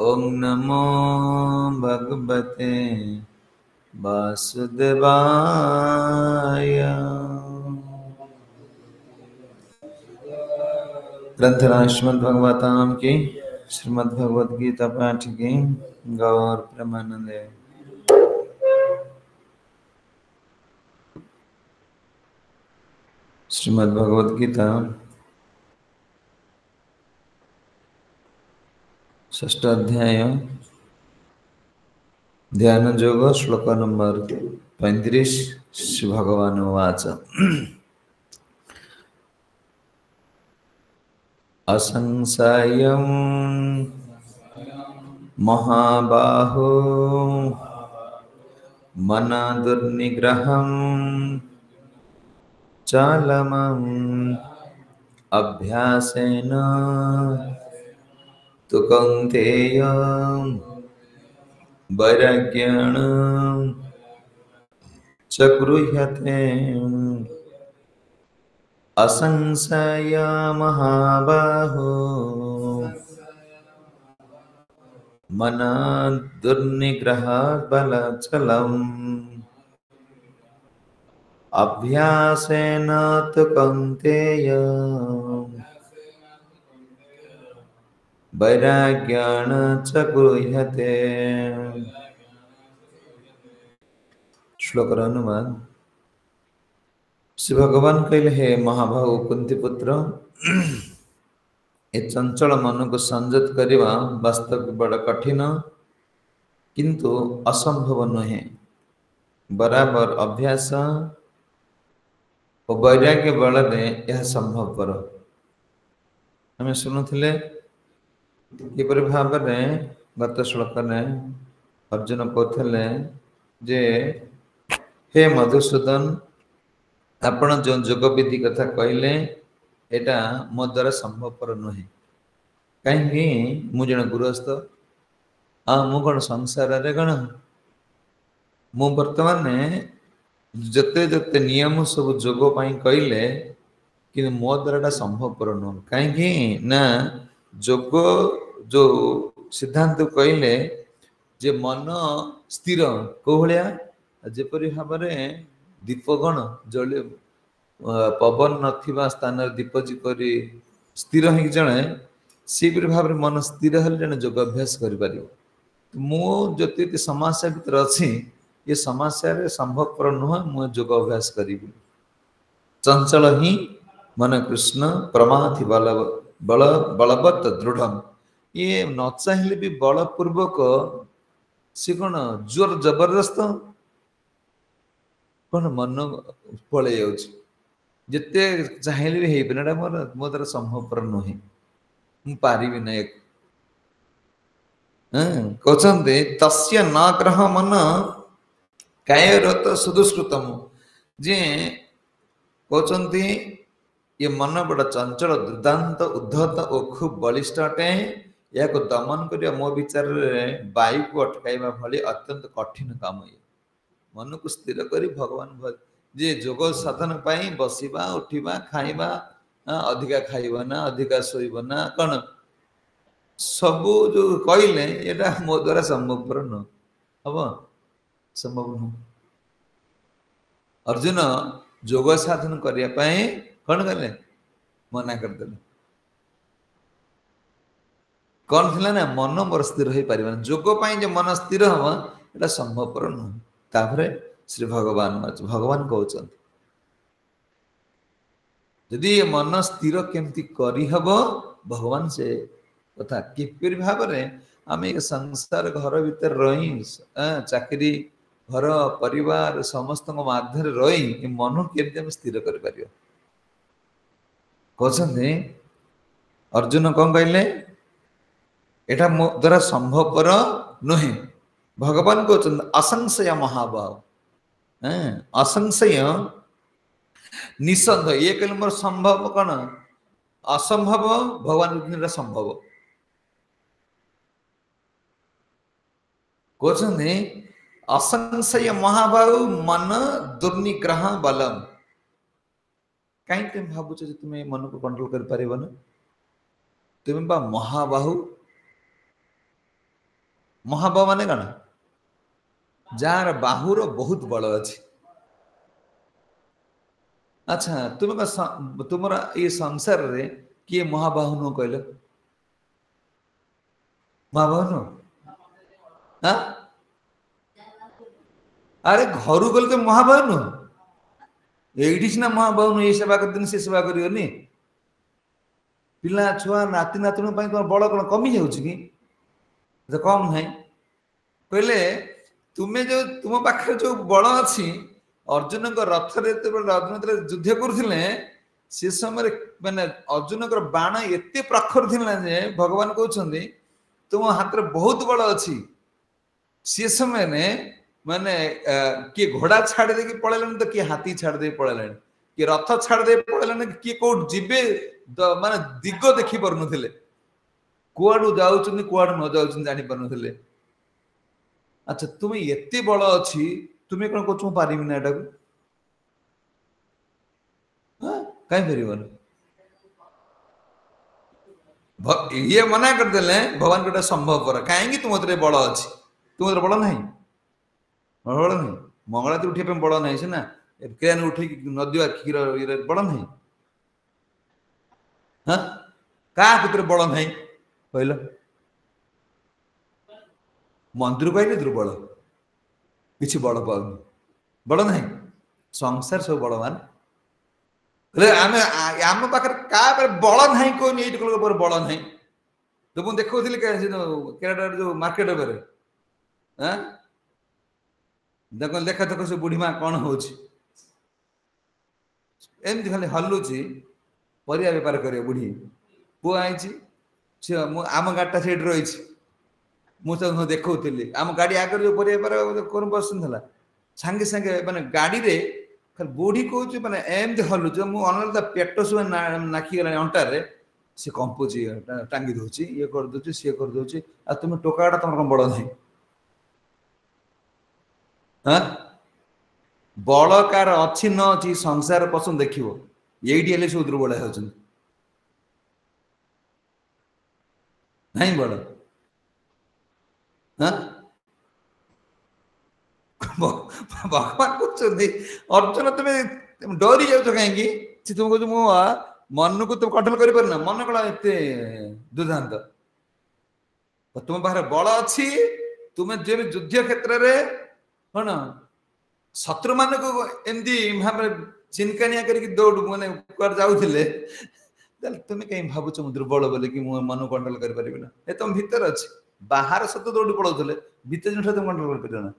ओम नमो भगवते वासुदेवाय। ग्रंथराज श्रीमद् भगवताम की श्रीमद् भगवद गीता पाठ की गौर प्रेमानंदे। श्रीमद् भगवद गीता षष्ठ अध्याय ध्यान योग श्लोक नंबर 35। श्री भगवान उवाच असंशयं महाबाहो मन दुर्निग्रहं चालमं अभ्यासेन तु कौन्तेय वैराग्येण च गृह्यते। असंशय महाबाहो मन दुर्निग्रह बलचलम् अभ्यासेन तु कौन्तेय वैराग्येण च गृह्यते। श्लोक अनुवाद। श्री भगवान कहले, हे महाबाहु कुंती पुत्र, ए चंचल मन को संयत करवा वास्तव बड़ कठिन किंतु असंभव नुहे। बराबर अभ्यास और वैराग्य बल यह संभवपर। आम शुणुले किपर भाव में गत श्लोक में अर्जुन कहते जे हे मधुसूदन, आपण जो जोग विधि कथा कहले एटा मो द्वारा संभवपर नुहे। कहीं मुझे जन गृहस्थ मु कौन संसार रे कौन मु वर्तमान जते जते नियम सब जोग पाई कहले कि मो द्वारा संभवपर नुह। कहीं ना जोग जो सिद्धांत कहले जे मन स्थिर को भाया जेपरी भाव में दीप गण जले पवन नथिबा स्थान दीप जिपरि स्थिर हो जड़े सीपरि भाव में मन स्थिर हेले जड़े जोग अभ्यास कर पारिबो। मु जति समस्या भीतर अच्छी ये समस्या रे संभवपर नुह मु जोग अभ्यास करी। चंचल ही मन कृष्ण प्रमाथि बल बल बलवत् दृढ़। ये न चाहिए भी बलपूर्वक सी कौन जोर जबरदस्त कौन मन पलै जाउछि। जिते चाहिए भी है ना मोर मो द्वारा संभवपर नुहे, मु पारिबि ना। कहते तस्य न ग्रह मन कायरत सुदुष्कृतम। जे कहते ये मन बड़ा चंचल दुर्दांत उद्धत और खूब बलिष्ठ अटे। या दमन कर मो विचार वायु को अटकाइबा भली अत्यंत कठिन काम। ये मन को स्थिर कर भगवान जे जोग साधन पाई बसिबा उठिबा खाइबा अधिका खाइबा ना अधिका शोइबा ना कौन सबू जो कहले एटा मो द्वारा संभवपर न हम संभव नुह। अर्जुन जोग साधन करने कौन कले मना करदे। कौन थिला ना मन मोर स्थिर हो पार जोग जो मन स्थिर हम एटा संभवपर नुह। तापर श्री भगवान कहते यदि मन स्थिर केमती करहब भगवान से कथा किपर भाव में आम ये संसार घर भीतर रही चाकरी घर परिवार समस्त मध्य रही मन केमती स्थिर कर कहते अर्जुन कौन कहले एटा मो द्वारा संभवपर नुहे। भगवान कहते असंशय महाभाव असंशय निसंदेह ये कहले मोर संभव कौन असंभव भगवान संभव कहते असंशय महाबाहु मन दुर्निग्रह बलम। कहीं तुम भावुच तुम्हें मन को कंट्रोल कर पार ना तुम्हें बा महाबाहु महाबाहु माने कण जार बाहुर बहुत बल अच्छी। अच्छा तुम तुम ये संसार रे किए महाबाहु नु कहल महाबाहु नु हाँ अरे घर गल तो महाबाहु नु ये सीना महाबाहु नु ये सेवा कर से सेवा करनी पिला छुआ नाती नातुण तुम बल कौन कमी जाऊँगी कि तो कम ना कहले तुम्हें जो तुम पाखे जो बल अच्छी अर्जुन रथ अर्जुन युद्ध करुले से समय माने अर्जुन बाण एत प्रखर थिला जे भगवान कहते तुम हाथ में बहुत बल अच्छी सी समय ने माने किए घोड़ा छाड़ दे पड़े तो किए हाथी छाड़ दे पड़े किए रथ छाड़ दे पड़े किए कौट जीवे माने दिग देखी पार नुले कुआड़ू जाऊँ कुआड़ू न जाऊँ जानी पार नुले। अच्छा तुम्हें एत बल अच्छी तुम्हें कौन कह पारिबी ना एटा कहीं पार ये मना करदे भगवान गोटे संभव कर कहीं तुम बल अच्छी तुम बल ना बल नहीं मंगलाती उठे बल ना सीना क्रेन उठे नदी क्षीर ये बल ना हाँ क्या बल ना कहल मंदिर को दुर्बल किसी बल पाऊनी बल ना संसार सब बलवान आम पाखे क्या बल ना कहनी ये बल ना तो मुझे देखी केनाडार जो मार्केट देख देखा देख से बुढ़ी माँ कौन हो एमती खाली हलुची परिया बेपार कर बुढ़ी पु आई आम गाड़ीटा से रही मुझे देखी आम गाड़ी आगे जो परिया बेपार कर बस सांगे सांगे माने गाड़ी रे खाली बुढ़ी कहूँ मैंने एमती हलुच मुझे पेट सब नाखीगला अंटार सी कंपुची टांगी दूसरी ये करदे सी करदे आ तुम टोकाटा तुम कौन बड़ ना हाँ बल कार अच्छी न अच्छी संसार पसंद देख ये सब दुर्बल हो नहीं बल हाँ भगवान कहते अर्जुन तुम्हें डरी जाऊ कहीं तुम कह मु मन को तुम कंट्रोल कर पार मन कौन एत दुर्दांत तुम पाखे बल अच्छी तुम्हें जो युद्ध क्षेत्र में कौन शत्रु मान को एमती भाव चिनकानिया कर दौड़ मैंने कुआर जाऊे तुम्हें कहीं भावुच मुझे दुर्बल बोले कि मुझे मन कंट्रोल कर पारि ना ये तुम भितर अच्छी बाहर सत दौड़ पड़ाऊे भितर जिन तुम कंट्रोल कर पार ना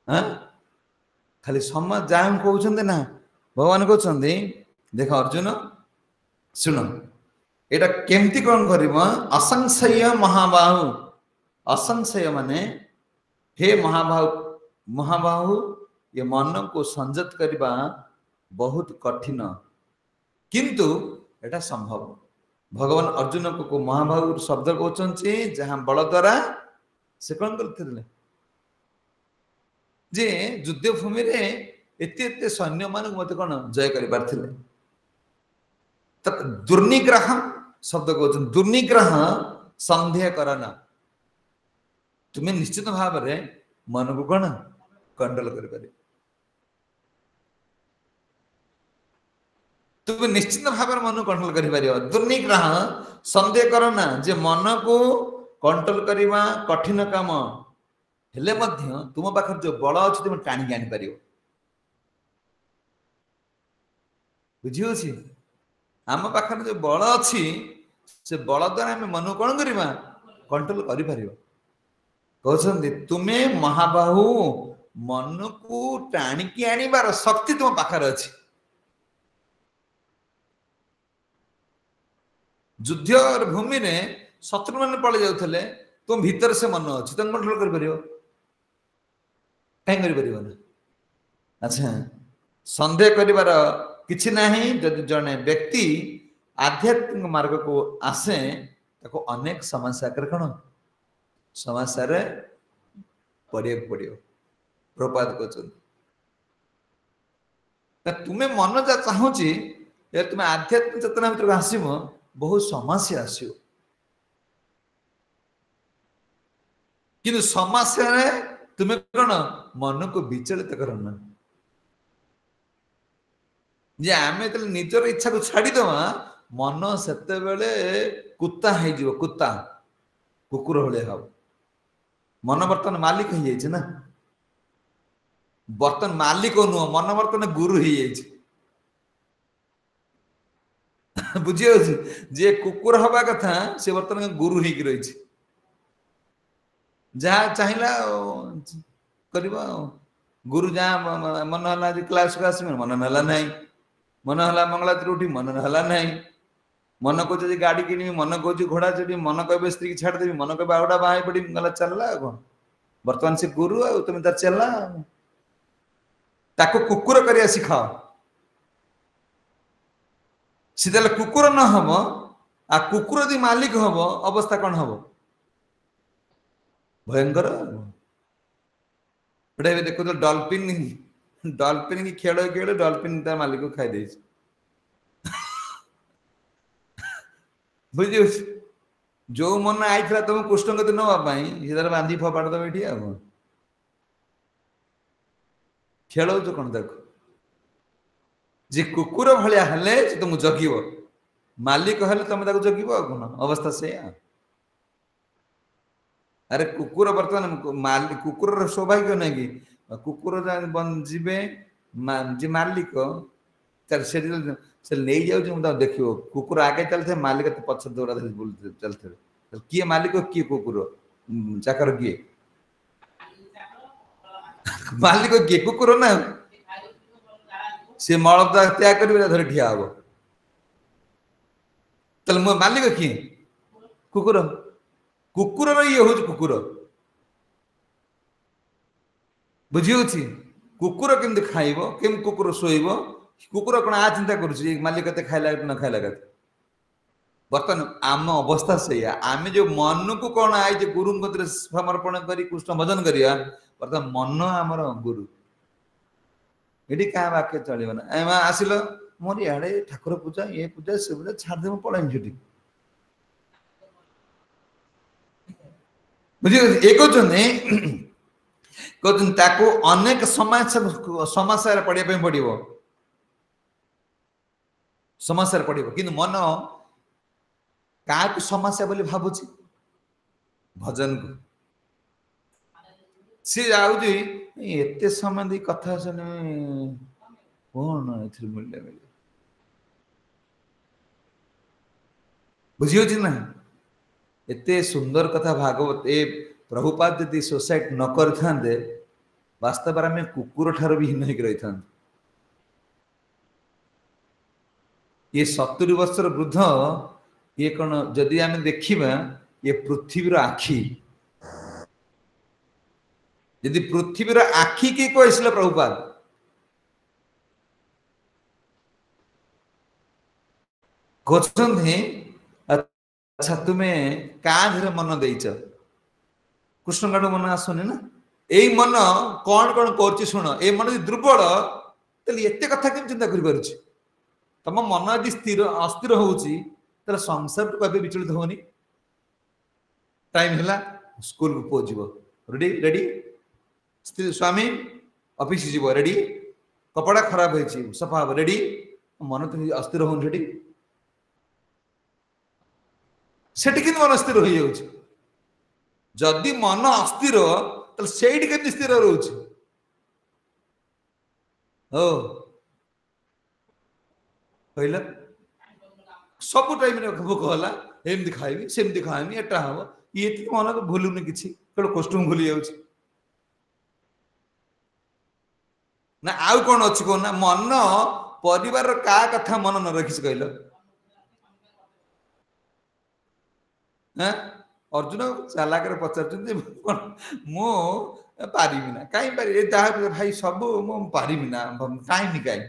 हाँ खाली समाज जहाँ कहते ना भगवान कहते देख अर्जुन शुण एटा केमती कौन कर असंशय महाबाहु असंशय माने हे महाबाहु महाबाहु ये मन को संयत करने बहुत कठिन किंतु एटा संभव भगवान अर्जुन को महाबाहु शब्द कहते जहाँ बल द्वारा से कौन करते जे युद्ध भूमि रे एते एते सैन्य मान मत कौन जय कर दुर्निग्रह शब्द कहते दुर्निग्रह संदेह करना तुम्हें निश्चित भाव में मन को कौन कंट्रोल कर तुम्हें निश्चित भाव में मन कंट्रोल कर दुर्निग्रह संदेह करना जे मन को कंट्रोल करने कठिन काम हेले मध्य तुम पाखे जो बल अच्छी तुम टाणी आनी पार बुझी आम पाखे जो बल अच्छी से बल द्वारा आम मन कौन करवा कंट्रोल कर कहते तुम्हें महाबाहु मन को टाणिकी आनिबार शक्ति तुम पाखर अच्छी युद्ध भूमि में शत्रु मैंने पड़े जाते तुम भीतर से मन अच्छी तुम कंट्रोल कर कहीं कर अच्छा संदेह कर किसी ना जदि जड़े व्यक्ति आध्यात्मिक मार्ग को आसे ताको अनेक समस्या कौन समस्या पड़े प्रपात कर तुम्हें मन जा चाहूँगी तुम्हें आध्यात्मिक चेतना भर आसो बहुत समस्या आसो किंतु समस्या रे तुम्हें कौन मन को विचलित करना जे आमे तले निजर इच्छा को छाड़ी दवा मन सेते बेले कुत्ता है जीव कुत्ता कुकुर भले हाव मन बर्तन मालिक हो जाइए ना बर्तन मालिक नुह मन बर्तन गुरु हो जाइए बुझी होची जे कुकुर हवा कथा से बर्तन गुरु ही रही जहाँ चाहिला करबा गुरु जहाँ मन हला क्लास को आसमे मन हला नहीं मन हला मंगला उठी मन हला नहीं मन को गाड़ी किनी मन को घोड़ा चढ़ी मन कहे स्त्री की छाड़ देवी मन कहे आउटा बाहा पड़ी गला चलला कौन बर्तमान से गुरु आ तुम तार चलला ताको कुकुर करिया सिखाओ सीधा कुकुर न हम आ कुकुर यदि मालिक हम अवस्था कौन हम भयंकर देखो तो डॉल्फिन डॉल्फिन की खेल खेल डॉल्फिन तार मालिक को खाई दे बुझे जो मन आई तुम कृष्ण को नवाई बांधी फोपाड़ दब ये आ खेल कौन देख जे कुकुर भाया हेले तुम जग मालिक हेले तुम जग कौन अवस्था से अरे कुकुर बर्तमान मालिक कुकुर सौभाग्य नहीं कि कुकुर जीवे जे मालिक से नहीं जाऊँ देखो कुकुर आगे चलते मालिक पछ दौड़ा चलते किए मालिक किए कुकुर चाकर किए मालिक किए कुकुर ना सी मल त्याग कर धर ठिया हम तल मालिक किए कुकुर कुकुर ये हूँ कुकुर बुझी कुकुर केमती खाइब केम कुकुर शोब कुकुर कौन आ चिंता कर मालिक के खाइला न खाइला बर्तमान आम अवस्था से आम जो मन को कौन आई गुरु समर्पण कर कृष्ण भजन करिया बर्तमान मन आमर गुरु ये क्या वाक्य चलो ना आसिल मोर इे ठाकुर पूजा ये पूजा से पूजा छाड़दे पलायी छुट्टी बुझे ये कहते अनेक समस्या पढ़ाई पड़ो समस्या पड़ो कि मन क्या समस्या बोली भावुची भजन को सी जाऊँगी एत समय दे कथा सुन कौन ए मूल्य मिले बुझी ना एते सुंदर कथा भागवत ए प्रभुपाद यदि सोसाइट न करते वास्तव में कुकुर ठार भी हीन होकर रही था ये 70 वर्षर वृद्ध ये कौन जदि आम देखा ये पृथ्वीर आखि यदि पृथ्वीर आखि किए कहले प्रभुपाद कहते अच्छा तुम्हें क्या मन देच कृष्ण गाड़ मन आसुनि ना यही मन कौन कौन कर शुण ये मन दुर्बल तो एत कथा कि चिंता कर तुम मन यदि स्थिर अस्थिर हो संसार को कभी विचलित होनी टाइम है स्कूल को पुओ जीव रेडी रेडी स्वामी ऑफिस जीव रेडी कपड़ा खराब हो सफा हम रेडी मन तो अस्थिर हो सेठी मन स्थिर हो जाऊँ जदि मन अस्थिर तो सेठी के स्थिर रोच हो कहला सब टाइम भोक है एमती खाइबी सेमती खाइबी एटा हम ये मन को भूलुनि कि कष्ट भूली जाऊँ ना आउ कौन अच्छी कहना मन परिवार का कथा मन न रखी कहल अर्जुन चालाक पचार मु पारिबी ना कहीं पारि भाई सब मु पारिबी ना टाइम कहीं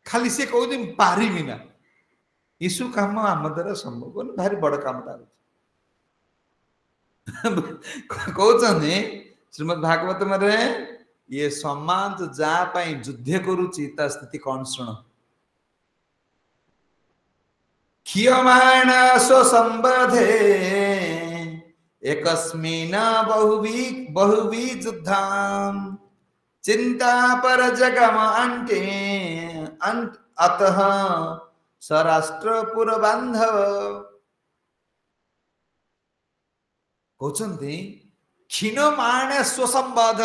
खाली से कहते पारिबी ना यीशु काम आम द्वारा संभव भारी बड़ काम कहते श्रीमद भागवत में ये समाज जहाँ युद्ध करुच्ची ता स्थिति कौन शुण क्षीयमाण स्वसंबधे एकस्मिन् बहुवी युद्धाम चिंता पर जगम अंटे अतः स्वराष्ट्रपुर बांधव कहते क्षीण माणे स्वसंबाध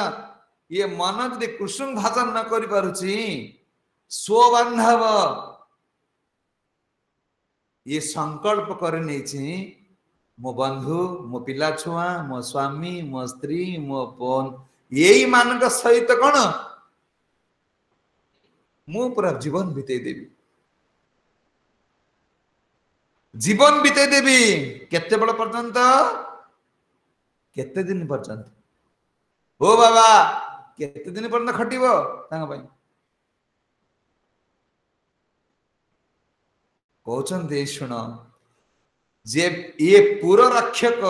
ये मन जदि कृष्ण भाषण न करि पारुछि स्वबांधव ये संकल्प कर नहीं मो बंधु मो पिला छुआ मो स्वामी मो स्त्री मो पौन यही मान सहित कौन मु पूरा जीवन बिते देवी जीवन बिते देवी केते बड़ पर्यंत केते दिन पर्यंत ओ बाबा केते दिन पर्यंत खटिबो तांग भाई कहते शुण जे ये पुर रक्षक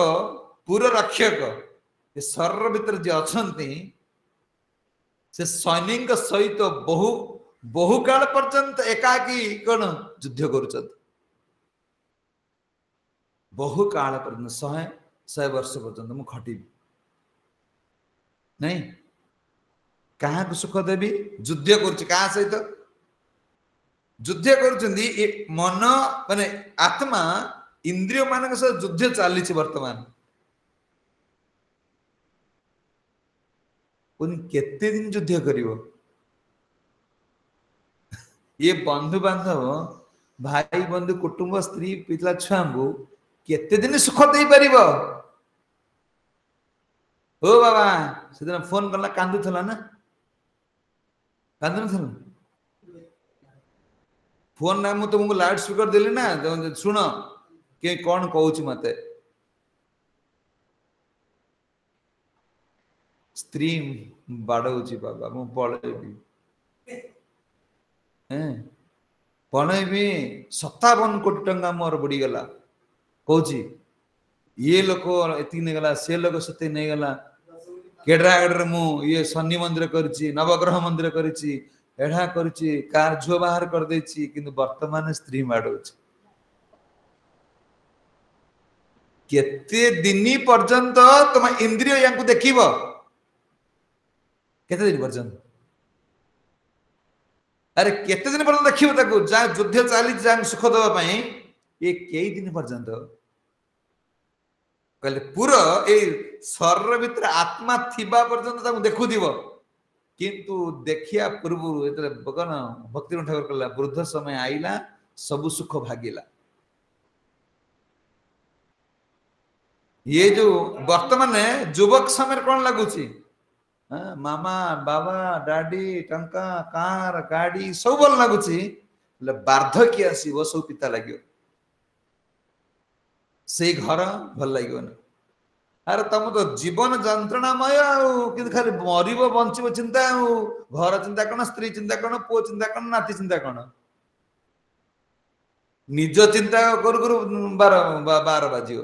ये शरीर भीतर जे अछंती से सैनिक सहित बहु काल पर्यंत एकाकी कौन युद्ध कर बहु काल पर्यंत 100 वर्ष पर्यंत मु खटिबी नहीं कहा सुख देवी युद्ध कर सहित युद्ध कर मन माने आत्मा इंद्रिय मान युद्ध चली वर्तमान केते दिन युद्ध कर ये बंधु बांधव भाई बंधु कुटुंब स्त्री पिला छुआ केते दिन सुख दे पार ओ बाबा से दिन फोन कला कांदुला ना कांदु न फोन ना मुझे तुमको लाउड स्पीकर देली ना शुण के कौन कहूँ मत स्त्री बाड़ौची बाबा मु पलैबी पलैबी 57 कोटी टंका मोर बुड़ीगला कहूँ ये लोक एति नहीं गला से लोक से नहीं गला केड्रागढ़ मु ये शनि मंदिर करिछि नवग्रह मंदिर करिछि एढ़ा करिछि कार झुआ बाहर कर देछि किंतु वर्तमान स्त्री माडौछि केते दिन पर्यंत तुम इंद्रिय यांकु देखिबो केते दिन पर्यंत अरे केते दिन पर्यंत देखिबो ताकू जा युद्ध चाली जा सुख देबा पई ये कई दिन पर्यंत कहले पूरा ए शरीर भीतर आत्मा थिबा पर्यंत ताकू देखु दिबो किंतु देखिया पूर्व कौन भक्ति ठाकुर कहला वृद्ध समय आईला सबु सुख भागिला ये जो वर्तमान युवक समय कौन लगुची मामा बाबा डाडी टंका कार गाड़ी सब भल लगुची वार्धक्य आसो सब पिता लगे से घर भल लगे अरे तुम तो जीवन जंत्रणामय कि खाली मरब बंचब चिंता घर चिंता कौन स्त्री चिंता कौन पुओ चिंता कौन नाती चिंता कौन निज चिंता करू करू 12 बाजियो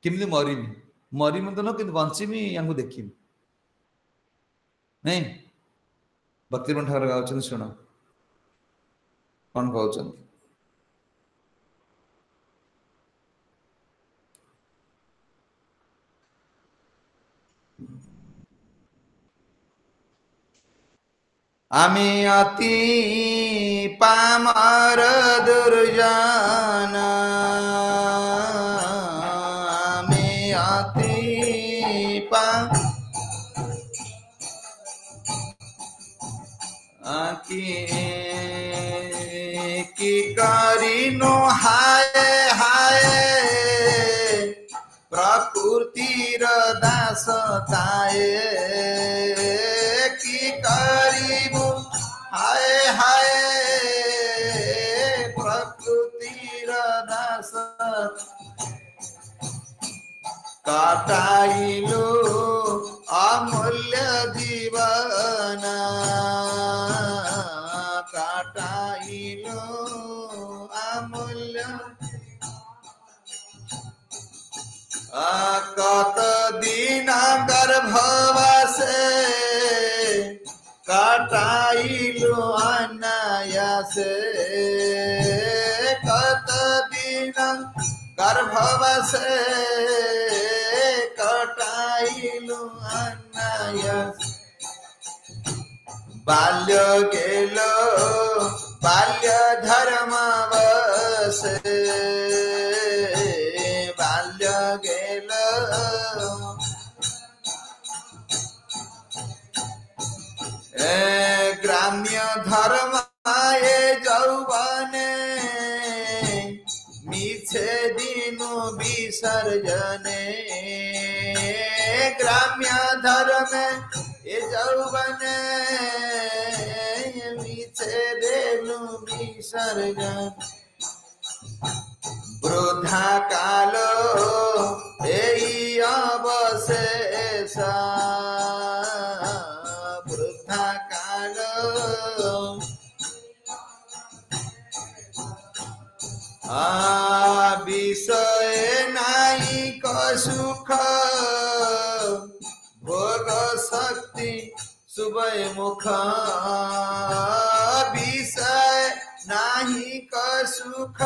किमि मरीमी मरीमी तो न कि बंचीमी या देखी नहीं भक्ति ठाकुर गाँव शुण कौन कहते आमी अति पामर दुर्जन आमी अति की करिनो हाय हाय प्रकृतिर दास ताए की करिबु हाय हाय प्रकृतिर दास काटाइलो अमूल्य जीवन काटाइलो अमूल्य कत दिन गर्भवासे काटाइलो अनायासे कत दिन गर्भवसे कटाइलु अनायास बाल्य गेलो बाल्य धर्मवसे बाल्य गेलो ग्राम्य धर्म आए जौवने मिछे दिनु विसर्जने ग्राम्य धर्म ए जौवने मिछे दिनु विसर्जन वृद्धा कालो एई अवशेष वृद्धा कालो विषय नाई सुख भोग शक्ति सुबह मुख विषय नाही सुख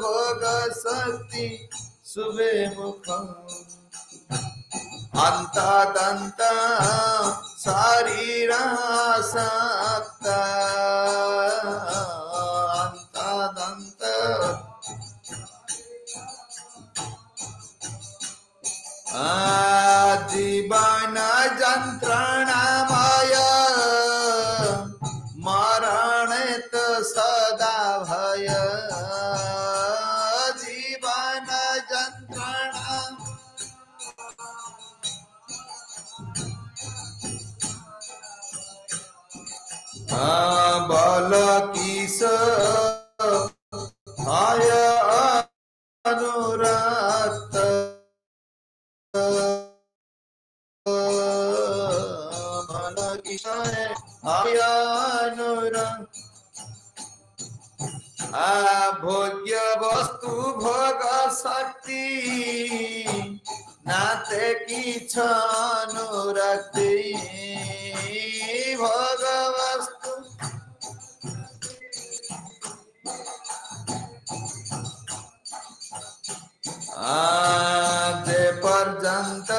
भोग शक्ति सुबह मुख अंत दंत शरीर सक्त अंत दंत जीवन जंत्रणामय मरण तो सदा भय जीवन जंत्रणा बल किस आय अनुरक्त बल किस आय अनुरक्त भोग्य वस्तु भोग शक्ति नाते किछ अनुरक्ति भोग वस्तु जे पर्यंत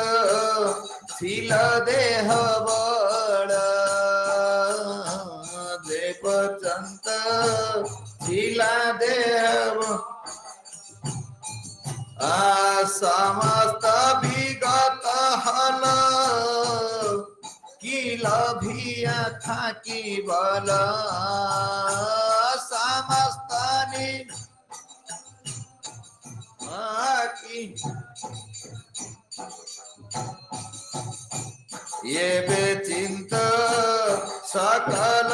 शील देह बड़ जे पर्यंत शीला देव समस्त विगत हल किल भिया थाकी बल समस्त ये बेचिंत सकल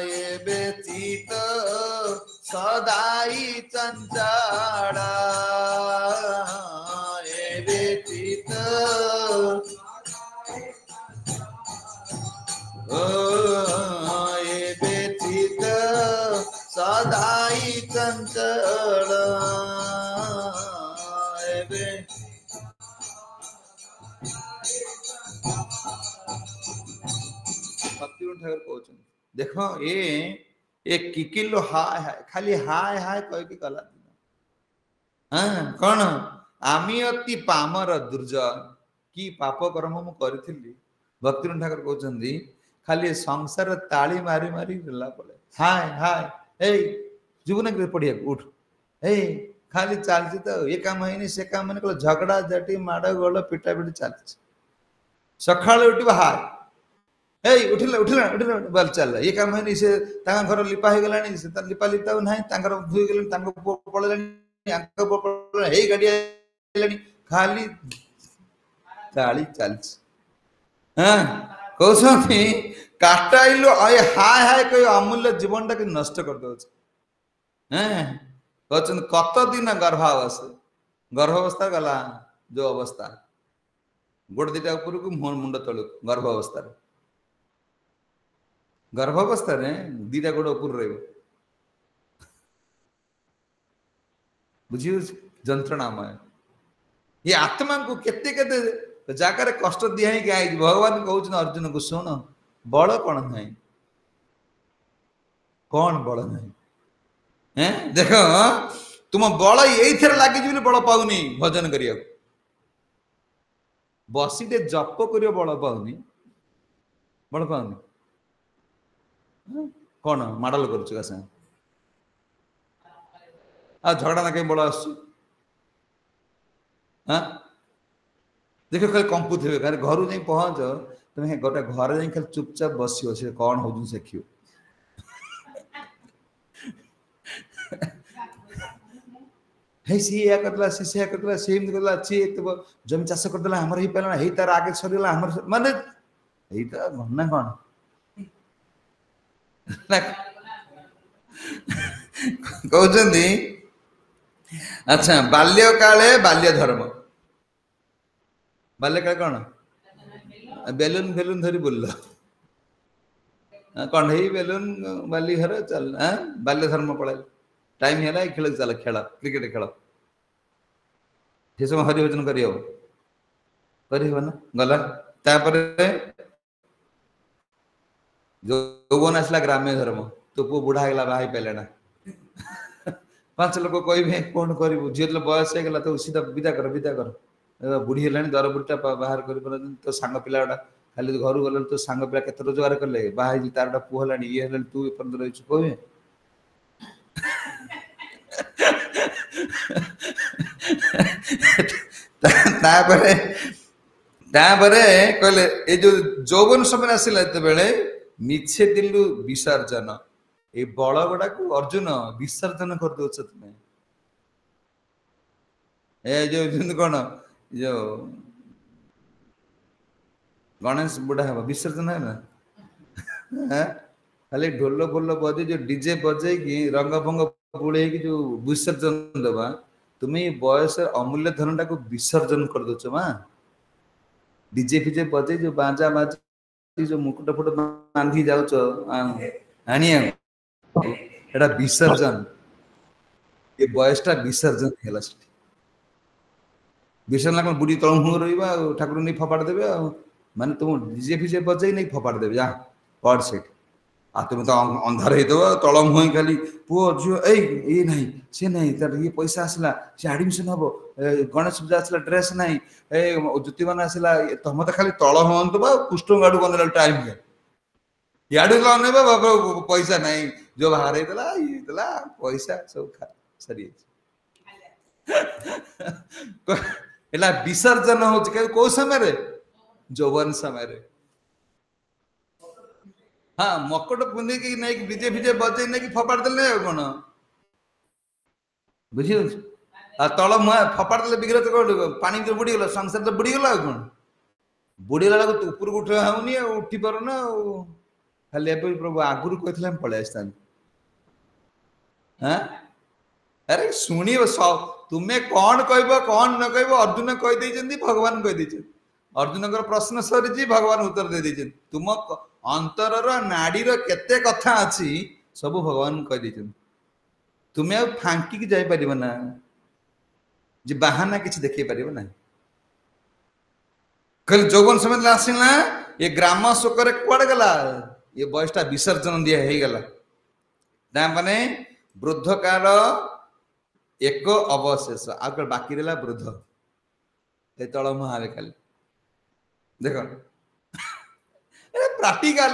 ये बेचित सदाई चंचला ये बेचित ये बेचित सदाई चंचला ठाकुर कहते देख ये किकिलो हाय हाय खाली हाय हाय कह के गला हाँ कौन आमी अति पामर दुर्जन कि पाप कर्म मु करी भक्ति ठाकुर कहते खाली संसार ताली मारी मारी गला पड़े हाय हाय ए जीवन पढ़िया उठ ए खाली चलती तो ये काम है से काम मैंने झगड़ा झाटी माड़ गोल पिटा पिटी चलती सका उठा हाय ए उठिला उठिला उठिला बल चल ये काम है से घर लिपा हो गलानी से लिपा लिपा ना भूई गले पड़े हे गाड़ी खाली गाड़ी चलती हाँ कहते काटाइल हाय हाय कह अमूल्य जीवन टाक नष्ट कर दे कहते कत दिन गर्भावस्था गला जो अवस्था गोड़ दीटा उपर को मुंड तलू गर्भावस्था दीटा गोड़ उपर रही बुझी जंत्रणामय ये आत्मा को केते केते जगार कष्ट दिया ही भगवान कहते अर्जुन को शुण बल कौन ना कौन बल ना देख तुम बल ये लगी बल पाऊनी भजन करिया बसी दे जप कर बल पाऊनी बल पाऊनी कौन माडल कर झगड़ा ना कहीं बल आस देख खाली कंपु थे घर जा पहुंच तुम गोटे घर जा खाली चुपचाप बस से कौन हो देख सी या करला सी या करला सी एम करला सी जमी चाष करदेला हमर ही पाला हे तार आगे सरीला हमर माने हे त भन्ना कोन कहउछन्ती अच्छा बाल्य काले बाल्य धर्म बाल्य काले कोन बेलून बेलून धरी बोललो कण्ढई बेलून बाली घर चल बाल्य धर्म पड़े टाइम है खेल चल खेल क्रिकेट खेल सब हरिभजन कर ना गला यौवन आसला ग्राम्य धर्म तो पु बुढ़ा है बाहर पाले ना 5 लोग कहे कौन कर झील बयस हो गला तो सीधा विदा कर बुढ़ी है दर बुढ़ा बाहर कर तो सांग पिला खाली घर गल तो सांग पिला के रोजगार कले बाहर तार गोटे पुह है ये तू एपर्त रही कहे कहले ये जो यौवन समय आसला ये मिछे दिलु विसर्जन ये बल गुड़ा को अर्जुन विसर्जन कर दो तुम्हें ए जो कौन जो गणेश बुढ़ा है विसर्जन है ना खाली ढोल फोल बजे जो डीजे बजे की रंग भंग बुड़े की जो विसर्जन दबा तुम्हें बयस अमूल्य धन टाक विसर्जन कर दो माँ डीजे फिजे बजे जो बाजा बाजा जो मुकुट फुट बांधी जाओ आनिया विसर्जन ये बयसटा विसर्जन है विसर्जन बुढ़ी तल मुह रहा ठाकुर नहीं फपाड़ देवे माने तुम डीजे फिजे बजे नहीं फपाड़ देवे जा पड़ से तुम तो अंधार हो तल मुह खाली पुओ झील ये नहीं सी नहीं तर ये पैसा आसला सी एडमिशन हम गणेश पूजा आसला ड्रेस नहीं ज्योति मान आसला तुम तो खाली तल हूँ कृष्ण गाड़ू बंद टाइम है याडू पैसा नहीं जो बाहर होता पैसा सब सरी विसर्जन हो कौ समय यौवन समय हाँ मकट पुंदी की नहीं डीजे फिजे बजे नहीं फपाड़ देले कौन बुझी तल मुआ फपाड़ देले बिग्रह तो पानी जो बुड़ी गला संसार तो बुड़ी गला कौन बुड़ी गला तो ऊपर को उठा होनी उठी पार ना खाली प्रभु आगुरी कहते पलि आसता अरे शुणी तुम्हें कौन कह कौन न कह अर्जुन कहीदे भगवान कहीदे अर्जुन प्रश्न सरी भगवान उत्तर दे दे तुम अंतर नाड़ी केते कथा अच्छी सब भगवान कहीदे तुम्हें आ फांकी जापर ना जे बाहाना किसी देखे पार ना कल यौवन समय आसला ये ग्राम शोक कुआड़े गला ये बयसटा विसर्जन दिया हो गला माने वृद्ध काल एक अवशेष आग बाकी रहा वृद्ध तल मुहावे खाली देख प्राक्टिकल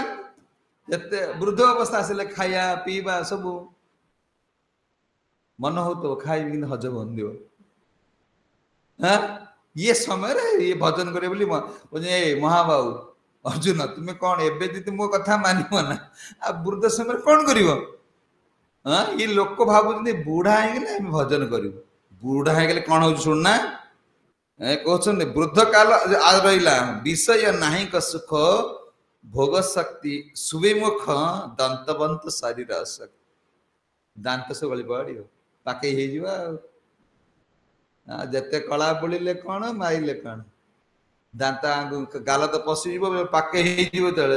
जिते वृद्ध अवस्था आसिले खाया पीवा सब मन हो तो खाई हजम हो ये समय ये भजन करे महाबाबू अर्जुन तुम्हें कौन एवं मो कथा मान ना आ वृद्ध समय कौन कर ये लोक भाव बुढ़ा हो भजन कर बुढ़ा हो गले कौन हो शुणना कहते वृद्ध काल रहा विषय नाही सुख भोग शक्ति सुविमुख दंतबंत शरीर शक्ति दांत सब गली पड़ पाके जिते कला बोलिले कौन मारिले कौन दांत गाल तो पशि पाके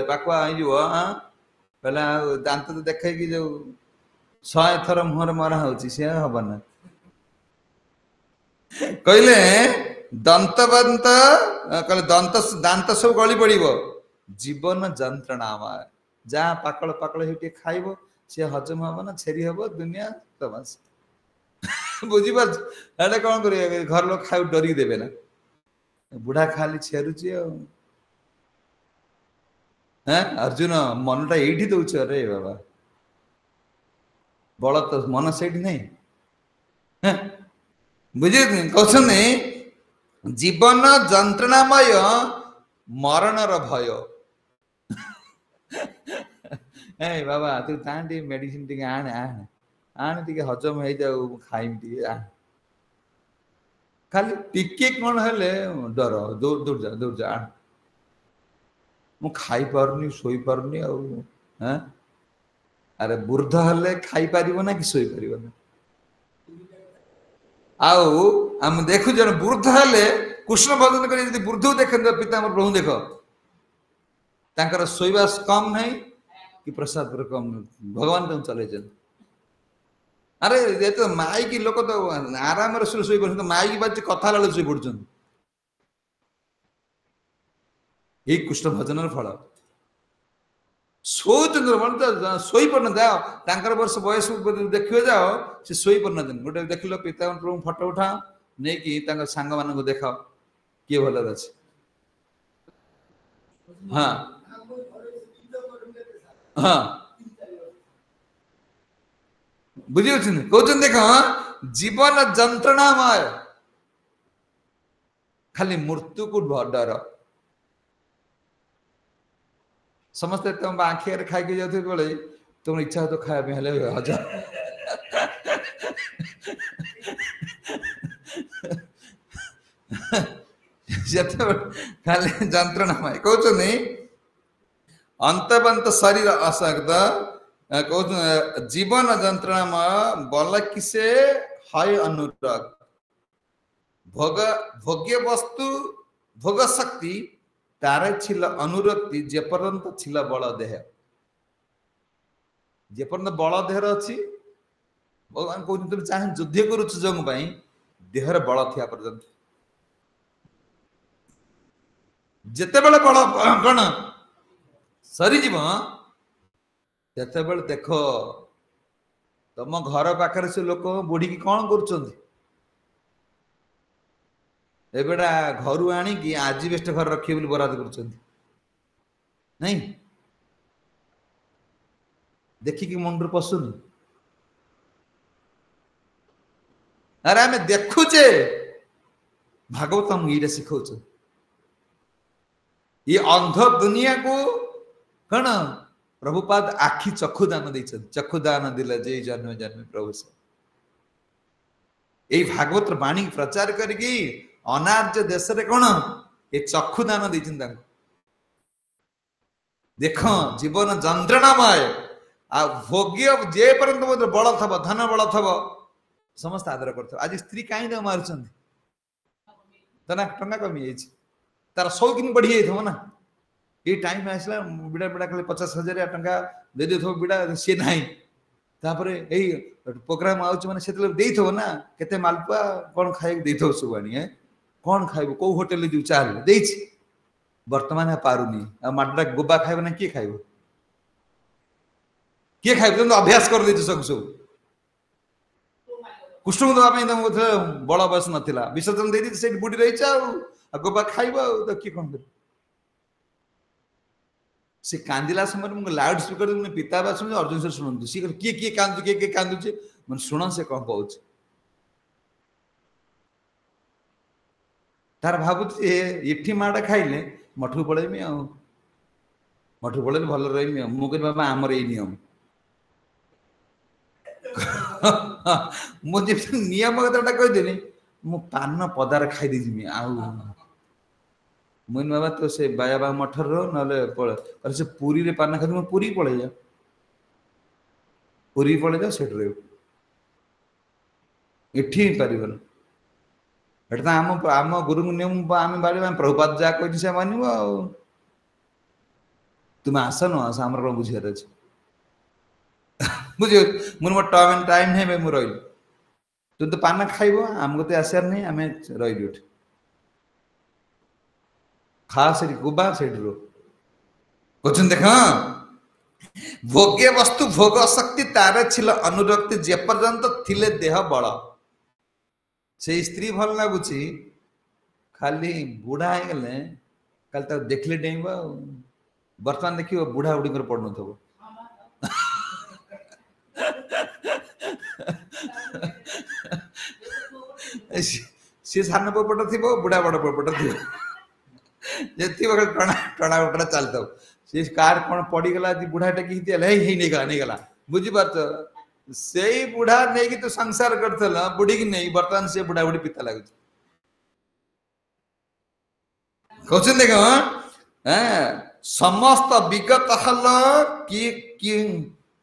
पाकुआ कहला दांत तो देखे कि जो 100 थर मुहर मरा हो हम ना कहले दंतबंत कहले दांत सब गली पड़ जीवन जंत्रणा जहाँ पाकल पाकल खाइब सी हजम हम ना छेरी हम दुनिया तमाश बुझी पारे कौन कर घर लोग खाऊ डरी देवे ना बुढ़ा खाली छेरुची हाँ अर्जुन मनटा ये दौच अरे बाबा बल तो मन से नहीं बुझे कहते जीवन जंत्रणामय मरणर भय ए बाबा तू तांटी मेडिसिन टिके आने आने आने टिके हजम हो जाऊ खाइम टिके आ खाली टिके कौन हेले डर दूर दूर जा मु खाई पारनी सोई पारनी आ अरे वृद्ध हेले खाई पारिबो ना कि सोई पारिबो ना आउ हम देखु जन वृद्ध हेले कृष्ण भजन करे यदि वृद्ध देखन पिता हमर प्रभु देखो तांकर सोईबा कम नहीं कि प्रसाद पर कम भगवान तुम चले जन अरे ये तो माई की लोक तो आराम रे सोई पड़ तो माई की बात कथा लाल सोई पड़छन ये कृष्ण भजन फल सोचंद्र मन तो सोई पड़न जाओ तांकर वर्ष बयस देखियो जाओ से सोई पड़न दिन गोटे देखिलो पिता प्रभु फोटो उठा नै कि तांकर संग मान को देखाओ किए भल अछि हां हाँ बुझी कहते देख जीवन जंत्रणामय खाली मृत्यु को डर समस्ते तुम आखि खाई जाते बेले तुम इच्छा तो खाया हेले हजार खाली जंत्रणामय कहते अंतबंत शरीर असक्त जीवन जंत्रणा बल किसे हाय अनुराग भोग भोग्य वस्तु भोग शक्ति तारे छिल अनुरक्ति जेपर्यंत छिल बल देह जेपर्यंत बल देहर अच्छी भगवान कहते तुम चाहे युद्ध करुच जो देहर बल थिया पर्यंत जिते बल बल कौन सरीजीव तेते बेल देख तुम घर पाखे से लोक बुढ़ी की कौन कर घर आणिकी आजबेस्ट घर रखिए बोली बराद कर नहीं देखिकी मुंड पशुनी अरे आम देखुचे भागवत हम ये शिखौ ये अंध दुनिया को कौन प्रभुपाद आखि चक्षुदान चक्षुदान दिले जय जन्म जन्म प्रभु से ये भागवत वाणी प्रचार करके अनार्य देश रे कौन ये चक्षुदान देख जीवन जंत्रणामय आ भोग्य जे पर्यंत बल थब धन बल थब समस्त आदर कर आज स्त्री कहीं मारुंट टंका कमी जाइए तार शौकीन बढ़ी जाइए ना ये टाइम आसला बिड़ा बिड़ा खाली 50,000 टंका दे दे बिड़ा सी ना प्रोग्राम आउच मैंने ना केते मालपुआ कौन खाई दे सब आनी कौन खाइब कौ होटेल दू चाल दे बर्तमान पारुनी माडा गोबा खाइब ना किए खाइब किए खाइब तुम अभ्यास कर दे सब सब कृष्ण को दवाई तुम बड़ बयस नाला विसर्जन दे से बुढ़ी रही गोबा खाइब तो किए कौन कर से कांदिला समय मुझे लाउड स्पीकर मैंने पिता बा सुन अर्जुन सर शुणु सी किए किए कांदु किए किए कांदुचे मैंने शुण से कौन कहूँ तार भावुँ ये माड़ खाइले मठू पलैमी आ मठू पलैले भल रही मुझे बाबा आमर यही नियम मुझे नियम कथा कहदेनी मु पान पदार खाई जी मुन बाबा तो से बाबा मठर ना से पुरी रे पान खाती पुरी पलि जा पुरी पलि जा सेठ इठी पार एटा आम आम गुरु नियम आम बारे प्रभुपाद जहाँ कही से मानव तुम आस न आस आम कौन बुझार अच्छे बुझ मुझे मोर टाइम नहीं मुझे रही तुम तो पान खाइब आम कत आसार नहीं आम रही खा से गोबा से देख भोग्य वस्तु भोग शक्ति तार छिल अनुरक्ति जे पर्यंत थिले देह बल से स्त्री भल लगुची खाली बुढ़ा हो गले खाली तक देखले डेब बर्तमान देखिए बुढ़ा बुढ़ी कर पड़ नथबो सी सान पट थी बुढ़ा बड़ पट थी टणा टणा उठा चलता सी कार कौन पड़गला बुढ़ा टेक नहीं गला बुझीपार से बुढ़ा नहीं तो संसार कर बुढ़ी की नहीं बर्तमान से बुढ़ा बुढ़ी पिता लगुच कहते देख समस्त विगत हल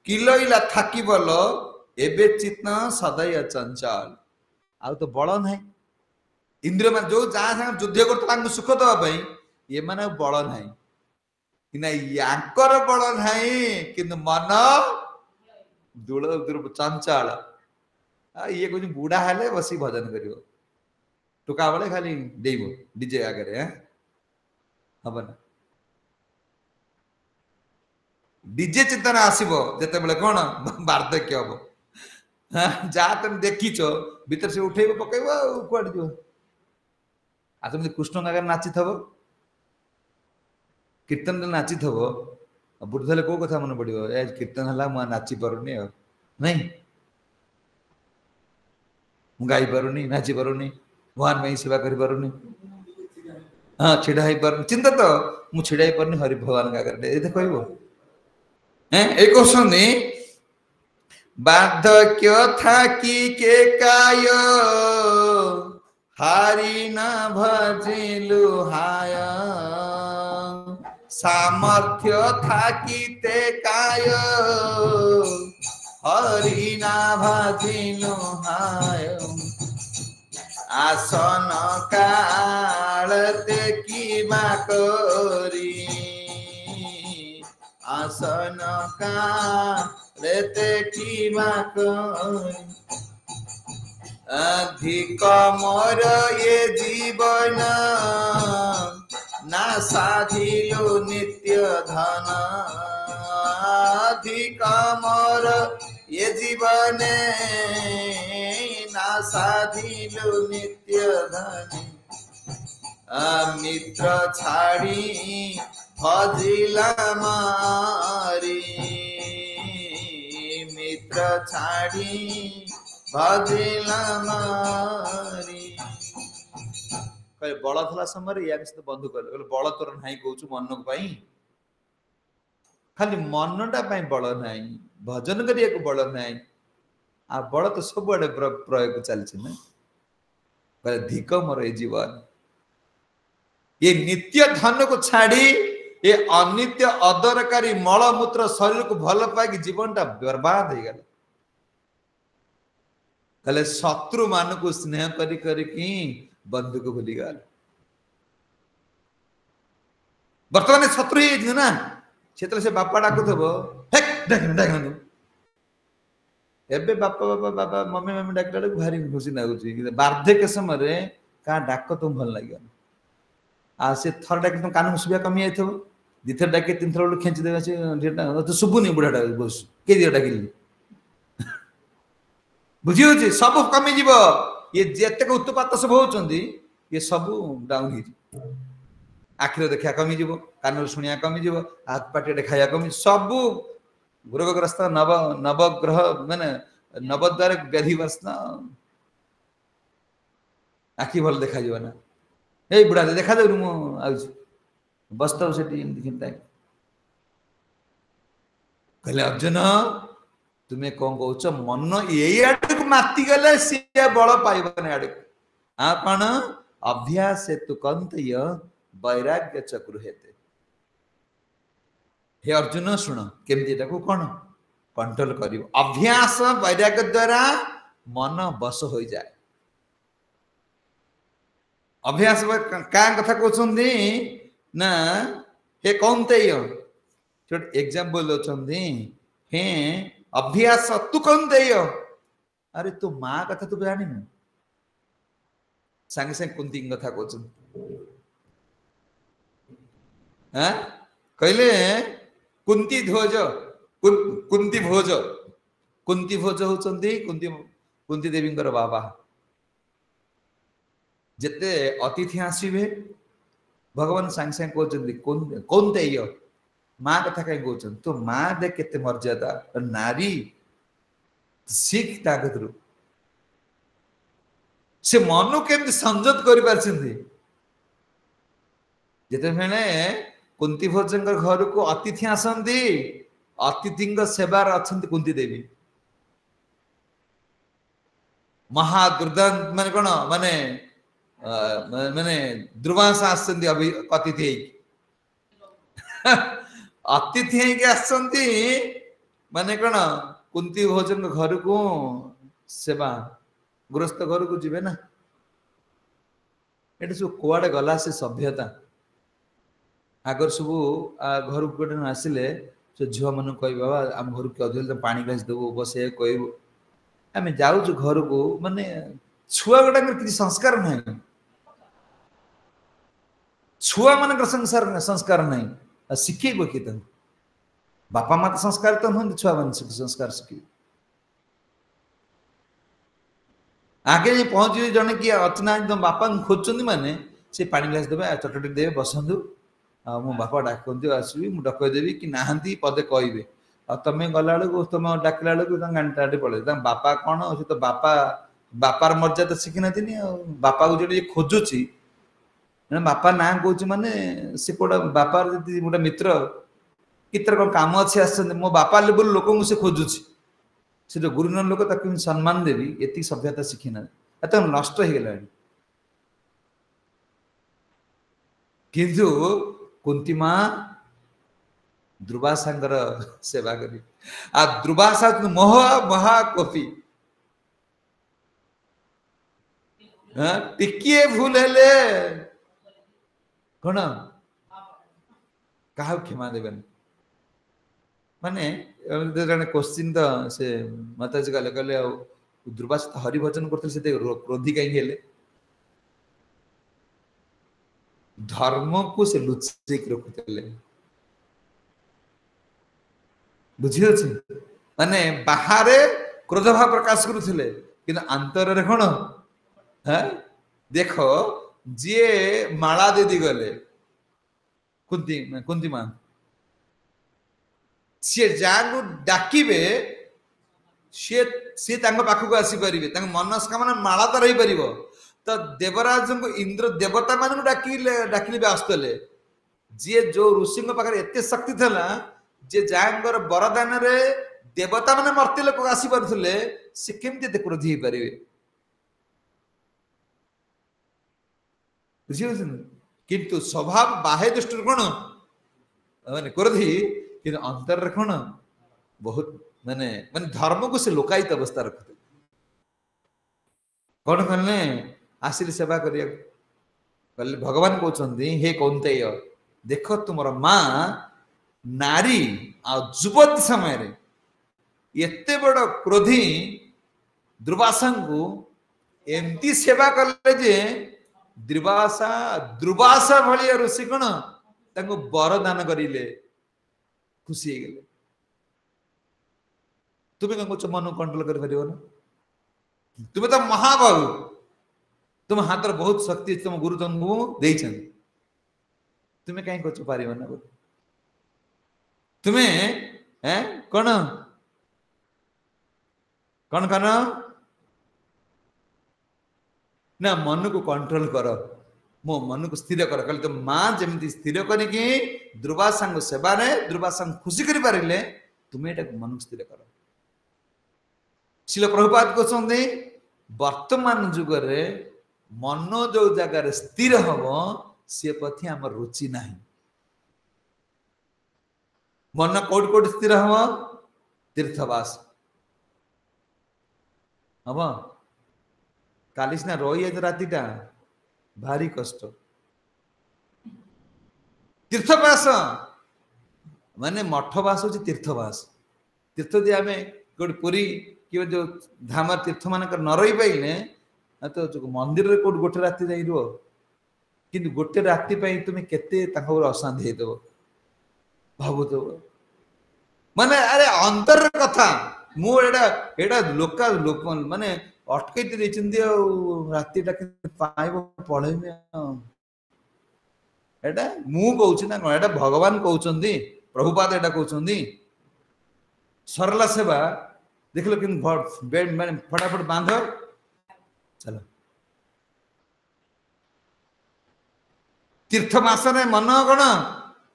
किलैला थाकी बल एबे चित्त सदैव चंचल आ तो बल ना इंद्रिय मान जो जहाँ संग युद्ध कर सुख दवाई ये माने बल ना कि बल ना कि मन दूल चंचल ये कुछ बुढ़ा हेले बस भजन कर टोका बेले खाली डेब डीजे आगे हम ना डीजे चिंतन आसो जिते बड़े कौन वार्धक्य हम जहाँ तुम देखीच भीतर से उठे पकड़ कौन जो आ तुम कृष्ण आगे नाची थव कीर्तन नाची थव बुढ़ थे कौ कथा मन पड़ो ए कीर्तन है मुझे नाची पारुनी नहीं मुझे गाई पारुनी नाची पारुनी भगवान में सेवा कर पारुनी हाँ छिड़ा हो पार चिंता तो मुझे छिड़ा हो पार्नी हरि भगवान आगे ये कह बार्धक्य थाकी के काय हारी न भजिलु हाय सामर्थ्य थाकी ते काय हरि न भजिलु हाय आसन कालते की करी आसन कालते की करी अधिक मोर ये जीवन ना साधिलो नित्य धन अधिक मोर ये जीवन ना साधिलो नित्य धन मित्र छाड़ी भजिला मारी मित्र छाड़ी भजिला मारी कहे बल थला समय या सहित बंधु कहले बल तोर नहीं कहूँ मन पाई खाली मनटा बल ना भजन करने बल ना आ बल तो सब आड़े प्रयोग चलती ना कहे धिक मोर ये जीवन ये नित्य धन को छाड़ी ये अनित्य अदरकारी मलमूत्र शरीर को भल पाई जीवनटा बर्बाद हो गला कले शत्रु मान को स्नेह करी बंधु को भूली गल बर्तमान शत्रु ही ना से बापा डाकुथबो हेक डाकन डाकन एबे बापा बापा बापा मम्मी मम्मी डाकला भारी खुशी लागुची वार्धक्य समय का डाक तुम भल लगे आ से थर डाक तुम कान सुबिया कमी आइथबो दिथर डाके तीन थर खेची देबे से तो सुबुनी बुढ़ाटा बस के दिया डाकिली बुझी सब कमी जीव ये जेतक उत्पात सब होचंदी ये सब डाउन हो आखिर देखा कमी जीव कान शुणिया कमी जीव हाथ पाटे खाया कमी सब रोगग्रस्त नव नवग्रह माने नवद्वार व्याधि बसना आखि भल देखा जीव ना ए बुढ़ा देखा दे मु बस्तव से चिंता कहले अर्जुन तुम्हें कौन कौच मन ये आड़ माति गले सी बल पाइबन आड़ आ कौन अभ्यास तु कंत वैराग्य चक्रु हेते हे अर्जुन शुण केमती कौन कंट्रोल कर अभ्यास वैराग्य द्वारा मन बस हो जाए अभ्यास क्या कथा कहते ना हे कौनते एग्जाम्पल दौरान हे अभ्यास तू कौन दे अरे तू माँ कथा तू जानी सांगे सांगे कुंती कथा कहले कुंती ध्वज कुंती भोज होचंती कुंती देवी बाबा जिते अतिथि आसवे भगवान सांगे सांगे कहते कौन तेय माँ कथा कहीं कहते तो माँ दे केते मर्यादा नारी शिख ताकतरू से मनु केमती संजत कर जिते कुंती भोज घर को अतिथि आसती अतिथि सेवार अच्छा कुंती देवी महादुर्दान माने कौन माने माने ध्रुवांश आसती अतिथि अतिथि आसती माने कौन कुंती भोजन घर को सेवा गृहस्थ घर को जीवे ना ये सब कुआड़े गला से सभ्यता आगर सब घर को गोटे आसिले से झील मन कह बाबा आम घर के अधिक पानी ग्लास देव बस कह आम जाऊँ घर को माने छुआ गुड़ा किसी संस्कार ना छुआ मान संस्कार ना शिखेब कि बापा माँ तो संस्कार तो नुहत छुआ मान संस्कार शिखे आगे पहुंचे जड़े किए अचना एकदम बापा खोजुंट माने से पानी ग्लास देवे चटटी देवे बसतु मो बापा डाकती आसवि मुझे डकईदेवी कि नहांती पदे कहे तुम गला बेलू तुम डाकला बेलू गांटाटे पड़े बापा कौन से तो बापा बापार मर्यादा शिखी ना बापा को जो खोजुची बापा ना कौच माने से कोड़ा बापार गोटे मित्र कि कौन कम अच्छे आस मो बापा लेवल लोक से खोजुची से जो गुरुजन लोक सम्मान देवी ये सभ्यता शिखी ना नष्ट हो गला किंतु कुंती माँ दुर्वासांगर सेवा करी आ दुर्वासा महाकोपी टिकिए भूल हेले कौन क्या क्षमा देवेन माने जन क्वेश्चन तो से माताजी गले कहले दुर्वासा तो हरिभजन करते क्रोधी कहीं धर्म को से लुचेक रखुले बुझी माने बाहर क्रोध भाव प्रकाश करुले कि अंतर कौन है देख जी माला दीदी गले कुंती मां सी जहाँ डाकिबे सी पाखक आसीपर मनस्कामना माला तो रही पार तो देवराज को इंद्र देवता मान डाकिले आसुले जी जो ऋषि पाखे एत शक्ति था जे जहाँ बरदान रे देवता माने मर्त्य लोक आसी पारुले से केमती क्रोधी हो पारे बुझे किंतु स्वभाव बाह्य दृष्टि कौन माने क्रोधी कि अंतर कौन बहुत माने माने धर्म को से लोकायित अवस्था रखते कौन कहले आसिले सेवा कर भगवान कहते हे कौंतेय देख तुमर माँ नारी आ युवती समय एते बड़ क्रोधी दुर्वासा को एमती सेवा कले जे दुर्वासा भाया ऋषि कौन वरदान करें खुशी हो गले तुम्हें कौन कह मन कंट्रोल कर तुम्हें तो महाबाहु तुम हाथ बहुत शक्ति तुम गुरु तुमको देते तुम्हें कहीं कच पार ना तुम्हें कौन कौन कर ना मन को कंट्रोल कर मो मन को स्थिर कर कहले तो माँ जमी स्थिर करके दुर्वासा सेवा ने दुर्वासा खुशी कर पारे तुम्हें मन को स्थिर कर शिल प्रभुपाद कहते वर्तमान जुगरे मन जो जगार स्थिर हम सी प्रति आम रुचि ना मन कौट कौट स्थिर हम तीर्थवास हम काली सीना रही रातिटा भारी कष्ट तीर्थवास माने मठवास हो तीर्थवास तीर्थ दि आम गोटे पुरी कि जो धाम तीर्थ मान न रही पाइले तो मंदिर रे कोट गोटे राति जाई रुह कि गोटे राति तुम्हें केते अशांति होदेव भावुव माने अरे अंतर कथा मु एडा एडा लोका लोक माने अटकै देइछन्ती राति टा पाइबो पढैमे एडा मु कहउछि ना एडा भगवान कहउछन्ती प्रभुपाद एडा कहउछन्ती सरला सेवा देखलो कि बेड माने फटाफट बांध चलो तीर्थ मासने मन गण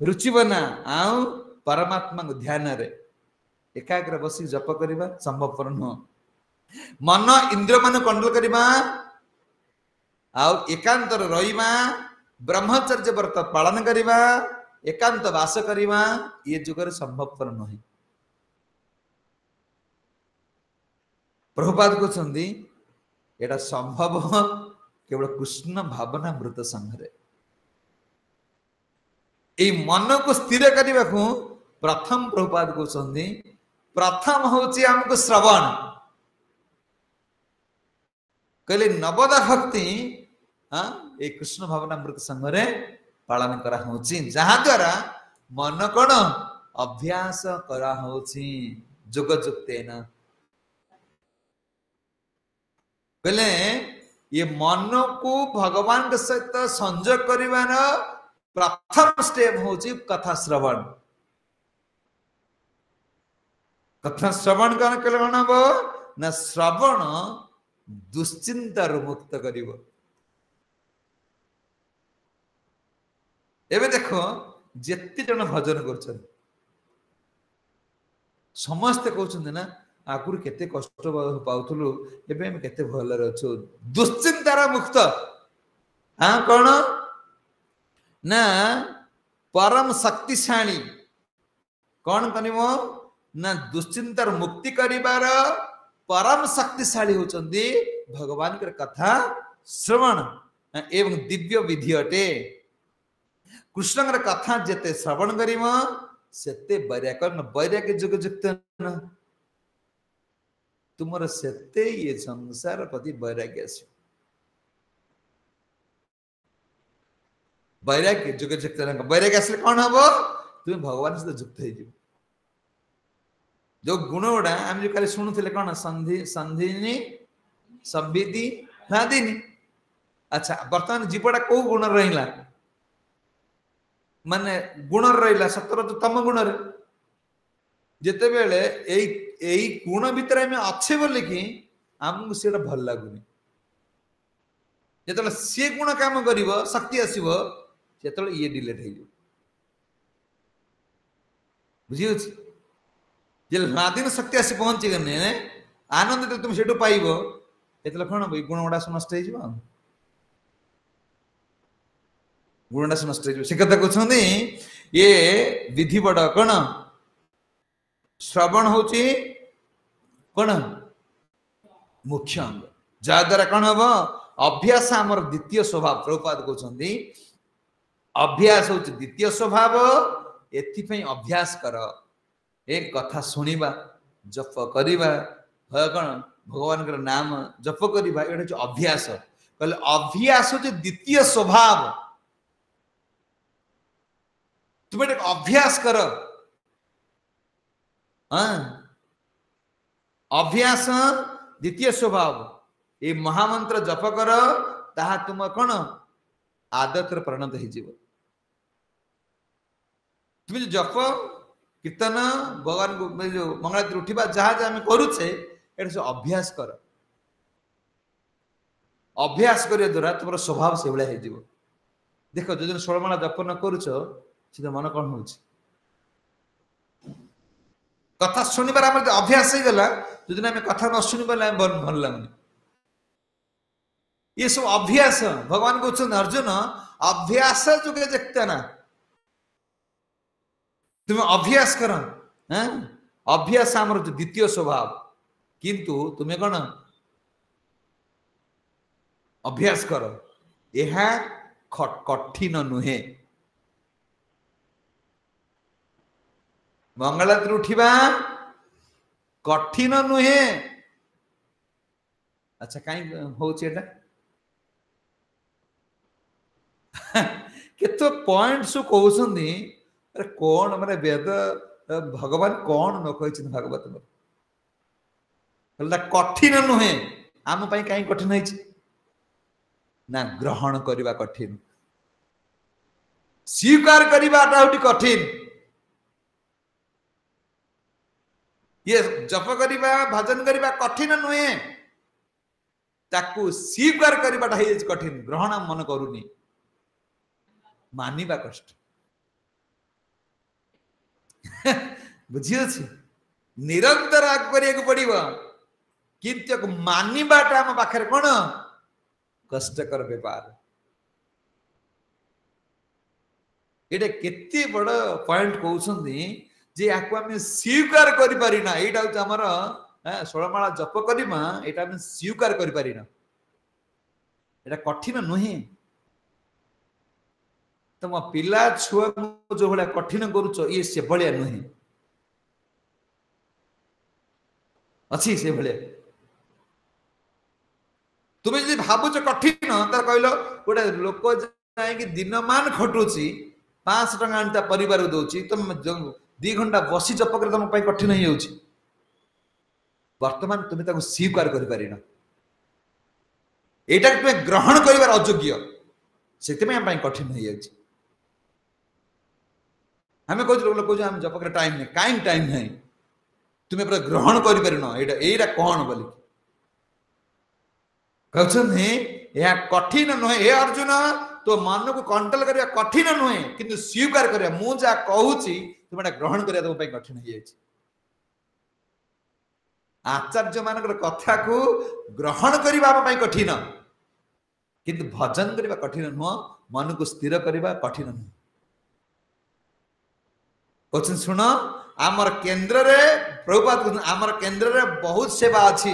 रुचि बना आउ परमात्मा को ध्यान रे एकाग्र बसी जप करिबा संभवपर नुह मन इंद्र मन कंट्रोल करिबा आउ एकांत रहिबा ब्रह्मचर्य व्रत पालन करिबा एकांत वास करिबा ये जुगर संभवपर नहि प्रभुपाद को चंदी एटा संभव केवल कृष्ण भावना मृत संघरे ए मन को स्थिर करने को प्रथम प्रभुपाद को चंदी प्रथम होची हमको श्रवण कहले नवदा भक्ति हाँ ए कृष्ण भावना मृत संघरे पालन करा होची जहा द्वारा मन कोन अभ्यास करा होची जोग जुक्तेन कहले ये मन को भगवान के सहित संजोग करिवार प्रथम स्टेप होची कथा श्रवण कौन कले कौन हम ना श्रवण दुश्चिंतार मुक्त करिवो एबे देखो जेते जन भजन करछन समस्त कहउछन ना आगुर केते कष्ट पाउथुलु एबे हम केते भलर अछु दुश्चिंतार मुक्त हां कोन ना परम शक्तिशाली कौन कनिमो ना दुश्चिंतार मुक्ति करिबार परम शक्तिशाली होचंदी भगवान के कथा श्रवण एवं दिव्य विधि अटे कृष्ण के कथा जेते श्रवण करिमो सेते वैराग्य जुग जुक्त न तुमर सेते ये संसार प्रति वैराग्य आसी वैराग्य जुग जुक्त न वैराग्य असले कौन हबो तुम भगवान से जुक्त हे जीव जो गुण गुड़ा आम जो खाली शुणुले कौन संधि संधिनी संविधि नादिनी अच्छा बर्तमान जीवटा कौ गुण रहा माने गुण रहा सतर तम गुण जिते बेले एई गुण भितर आम अच्छे बोले कि आमको सीटा भल लगुनि जो सी गुण काम कर शक्ति आसो जो ये डिलेट हो बुझी जे नादिन शक्ति आसी पहुंची गने आनंद तुम सेठू पाइब एतले कौन हम गुण गुड़ा नष्ट हो गुणटा नष्ट हो से कथा कहते ये विधि बड़ कौन श्रवण होची कौन मुख्य अंग जहाद्वारा कौन हम अभ्यास आमर द्वितीय स्वभाव प्रभुपाद कहते अभ्यास हूँ द्वितीय स्वभाव एथि अभ्यास कर एक कथा शुणा जप करवा कौन भगवान के नाम जप करवा ये अभ्यास कहले अभ्यास हूँ द्वितीय स्वभाव तुम एक अभ्यास कर हाँ अभ्यास द्वितीय स्वभाव ये महामंत्र जप कर ताहा तुम कौन आदत परिणत हो तुम जप कीर्तन भगवान को जो मंगल उठा जहाँ जहाँ करुचे ये अभ्यास कर अभ्यास करने द्वारा तुम स्वभाव से भाया हो देख जो दिन 16 माला जप न करुच से मन कौन हो कथा शुणिबार आम अभ्यास हो गला जो दिन आम कथा न शुणी पारे भल लगुनि ये सब अभ्यास भगवान कहते अर्जुन अभ्यास जुगे देखते ना तुम अभ्यास कर अभ्यास आमर जो द्वितीय स्वभाव किंतु तुम्हें कौन अभ्यास कर यह कठिन नुहे मंगलाती उठा कठिन नुहे अच्छा कहीं हूँ केत पॉइंट कहते अरे कौन मैंने वेद भगवान कौन न कही भागवत कठिन नुहे आम कहीं कठिन है ना ग्रहण करने कठिन स्वीकार करने कठिन ये जप करने भजन करने कठिन नुहे ताकू स्वीकार करने कठिन ग्रहण मन करूनी मानिबा कष्ट बुझी अच्छी निरंतर आग करने पड़ो किंतु मानिबाटा आम पाखे कौन कष्टकर बेपार ये केते बड़ पॉइंट कहते जे आपको आम स्वीकार करना यहाँ हूँ आमर 16 माला जप करवा यहाँ आम स्वीकार करना यहाँ कठिन नुहे तुम पिला छुआ जो भाया कठिन करुच ये से भाया नुहे अच्छी से भाया तुम्हें जो भावुच कठिन तर कहल गोटे लोक जाकि दिनमान खटुची 500 टका आनी परिवार दौर तुम 2 घंटा बसी जप कर तुम कठिन हो वर्तमान तुम्हें स्वीकार कर तुम्हें ग्रहण कर अयोग्य से कठिन हो जाए आम कह आम जप कर टाइम नहीं कहीं टाइम नहीं तुम्हें पूरा ग्रहण कर कौन बोली कहते यह कठिन नुहे हे अर्जुन तो मन को कंट्रोल करने कठिन नुहे किंतु स्वीकार कर मुझे कहूँ तुम ग्रहण करने तुम कठिन हो जाए आचार्य मान कथा को ग्रहण करने कठिन किंतु भजन करने कठिन नुह मन को स्थिर करने कठिन नुह क्वेश्चन सुन आमर केंद्र रे प्रभुपाद आमर केंद्र रे बहुत सेवा अच्छी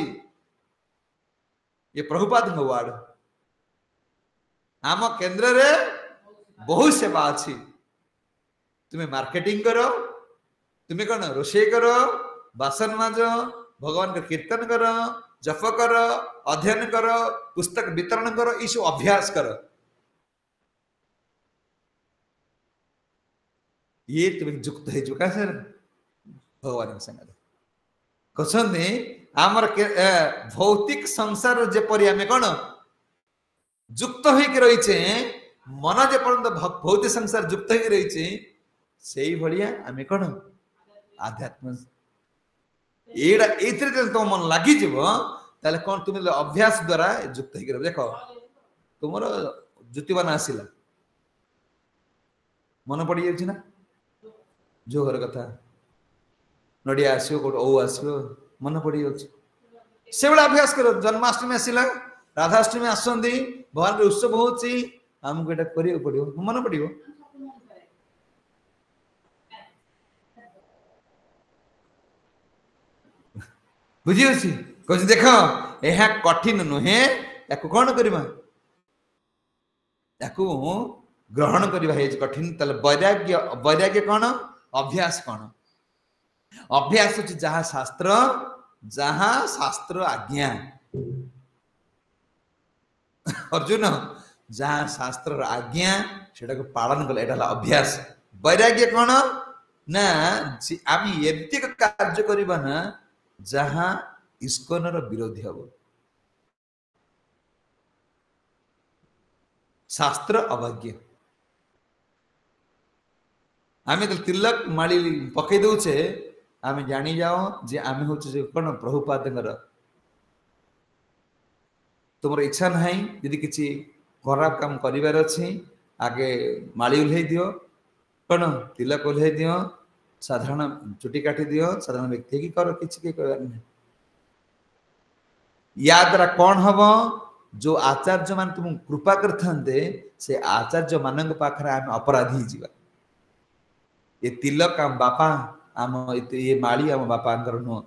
ये प्रभुपाद वार्ड आम केंद्र रे बहुत सेवा अच्छी तुम्हें मार्केटिंग करो तुम्हें कौन रोषे करो बासन माज भगवान का कीर्तन करो जप करो अध्ययन करो पुस्तक वितरण करो ये सब अभ्यास करो ये तुम्हें युक्त है चुका सर भगवान संग कहते आमर भौतिक संसार जेपरी आम कौन युक्त होकर रहीचे मन जेपर्यंत भौतिक संसार युक्त होकर रहीचे से भाया आम कौन आध्यात्म ये तुम मन लगिज कौन तुम अभ्यास द्वारा युक्त होकर देख तुम ज्योतिबान आसला मन पड़ जाए ना जो घर कथा नड़िया आसो गोटे ओ आसो मन पड़ जाए से भाया अभ्यास कर जन्माष्टमी आसला राधाष्टमी आसती भगवान उत्सव होमको यहाँ करा पड़ो मन पड़ो बुझी कह देख यह कठिन नुहे या कौन करवा या ग्रहण करवा कठिन वैराग्य वैराग्य कौन अभ्यास कौन अभ्यास हूँ जहाँ शास्त्र आज्ञा अर्जुन जहाँ शास्त्र आज्ञा से पालन कले अभ्यास वैराग्य कौन ना आम एमती कार्य करवा ना जहाँ इस्कन विरोधी हम शास्त्र अवज्ञ आम तिलक माली पकई दौचे आम जानी जाओ जे आम हूँ कौन प्रभुपाद तुम इच्छा ना यदि किसी खराब काम करार अच्छी आगे माली ओह्ल दियो कौन तिलक ओह्ल दियो साधारण चुटी काटी दियो साधारण व्यक्ति की कर किसी कहबार नहीं या द्वारा कौन हम जो आचार्य मान तुम कृपा करते से आचार्य मान पाखे आम अपराधी जावा ये तिलक आम बापा आम ये माली आम बापा नुह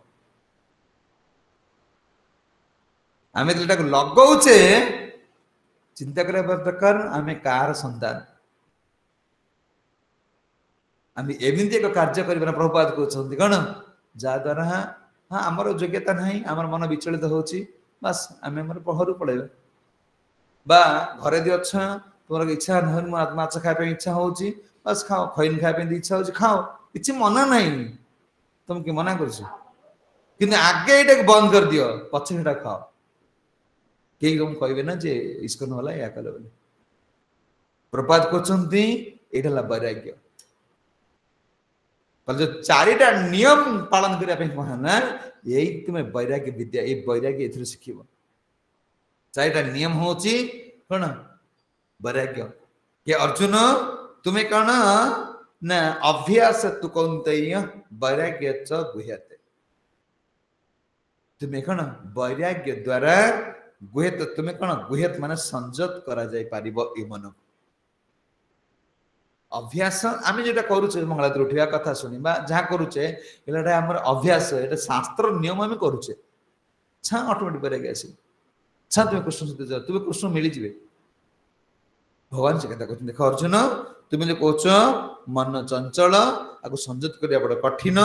आम लगौचे चिंता करने दरकार आम कार संतान आम एमती एक कार्य कर प्रभुपाद कहते कौन जहाद्वारा हाँ आमर योग्यता ना आमर मन विचलित होची बस आम पहर पड़ेगा बा घरे दी अच्छा तुम इच्छा ना माछ खाया इच्छा हो बस खाओ खैन खाया इच्छा हो खाओ किसी मन ना तुम कि मना कर कि आगे ये बंद कर दियो पचे सेटा खाओ कई तुम कहबे ना जे इस्कन वाला या कले बोले प्रपात कहते यहाँ वैराग्य जो चारिटा नियम पालन करने कहना यही तुम्हें वैराग्य विद्या ये वैराग्य ए शिख चारिटा नियम हूँ कौन वैराग्य कि अर्जुन तुम्हें कौन ना अभ्यास तु कौंतेय वैराग्य च गुह्यते तुम्हें कौन वैराग्य द्वारा गुह्यत तुम्हें कौन गुह्यत माने संजत करा जाय पारिबो ए मन अभ्यास आम जो करुचे मंगलाती उठा कथा शुणा जहाँ करुचे आम अभ्यास ये शास्त्र नियम आम करुचे छा ऑटोमेटिक वैराग्य आस छा तुम्हें कृष्ण सहित तुम्हें कृष्ण मिल जाए भगवान से कथा कहते देख अर्जुन तुम्हें जो कौच मन चंचल आपको संजत करने बड़ा कठिन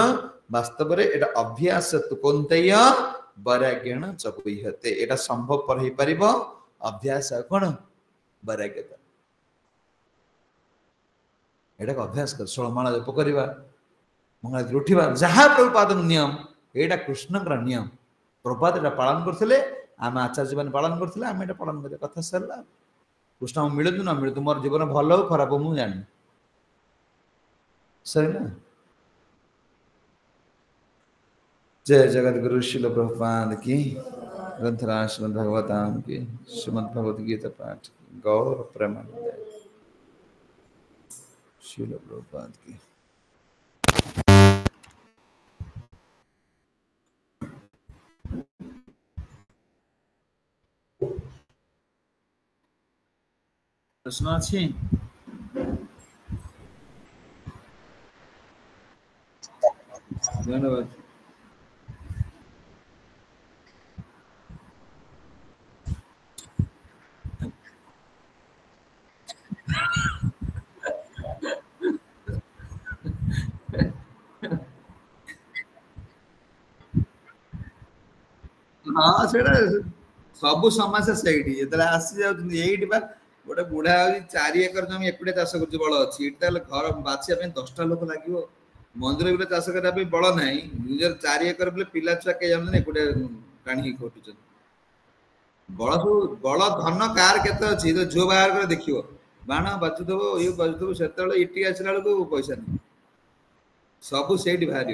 वास्तव में एटा अभ्यास तु कौंतेय वैराग्यण च गुह्यते एटा संभव पर हो पार अभ्यास कौन वैराग्यता एटा अभ्यास कर 16 माला जप करवा मंगलाती उठा जहाँ प्रभुपाद नियम यहाँ कृष्ण नियम प्रभुपाद एटा पालन करते आम आचार्य मैंने पालन करते आम एटा पालन कर कथा सरला कृष्ण मिलतु न मिलतु मोर जीवन भल हो खराब हो मुझे जानी सरला जय जगत गुरु शिल प्रभुपाद की ग्रंथराज श्रीमद् भागवताम की श्रीमद् भगवद गीता पाठ गौर प्रेमानंद शिल प्रभुपाद की प्रश्न अच्छी धन्यवाद हाँ से सब समस्या से आसी जाइए गोटे बुढ़ा हो 4 एकर जमी एकुटिया चाष कर बल अच्छी घर बाछिया 10टा लोक लगे मंदिर गुटे चाष करने बल ना निजर 4 एकर बोले पिला छुआ कई जान एकुटिया टाणी खटुच बल सब बल धन कार केते अच्छी तो झील बाहर कर देख बाण बाजुदेव ये बाजुदेव से इटी आसला बेलू पैसा नहीं सब से बाहर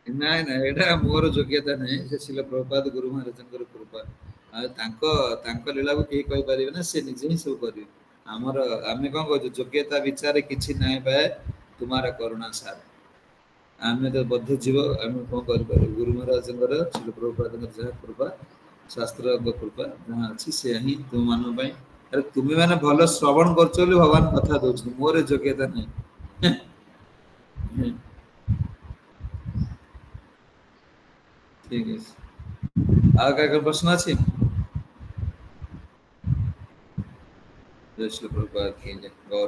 ना ना एटा मोर योग्यता नहीं से शिल प्रभुपाद गुरु महाराज कृपा लीला को कहीं कही पारे ना से निजे ही सब कर आमर आम कौन कह योग्यता विचार कि ना पाए तुम्हारा करुणा सार आम तो बद्ध जीव आम कौन कर गुरु महाराज शिल प्रभुपाद जहाँ कृपा शास्त्र कृपा जहाँ अच्छी से ही तुम मान अरे तुम्हें मैंने भल श्रवण कर भगवान कथा दौर मोर योग्यता नहीं ठीक है आगे का प्रश्न अच्छी जय श्री प्रभुपाद की जय गौर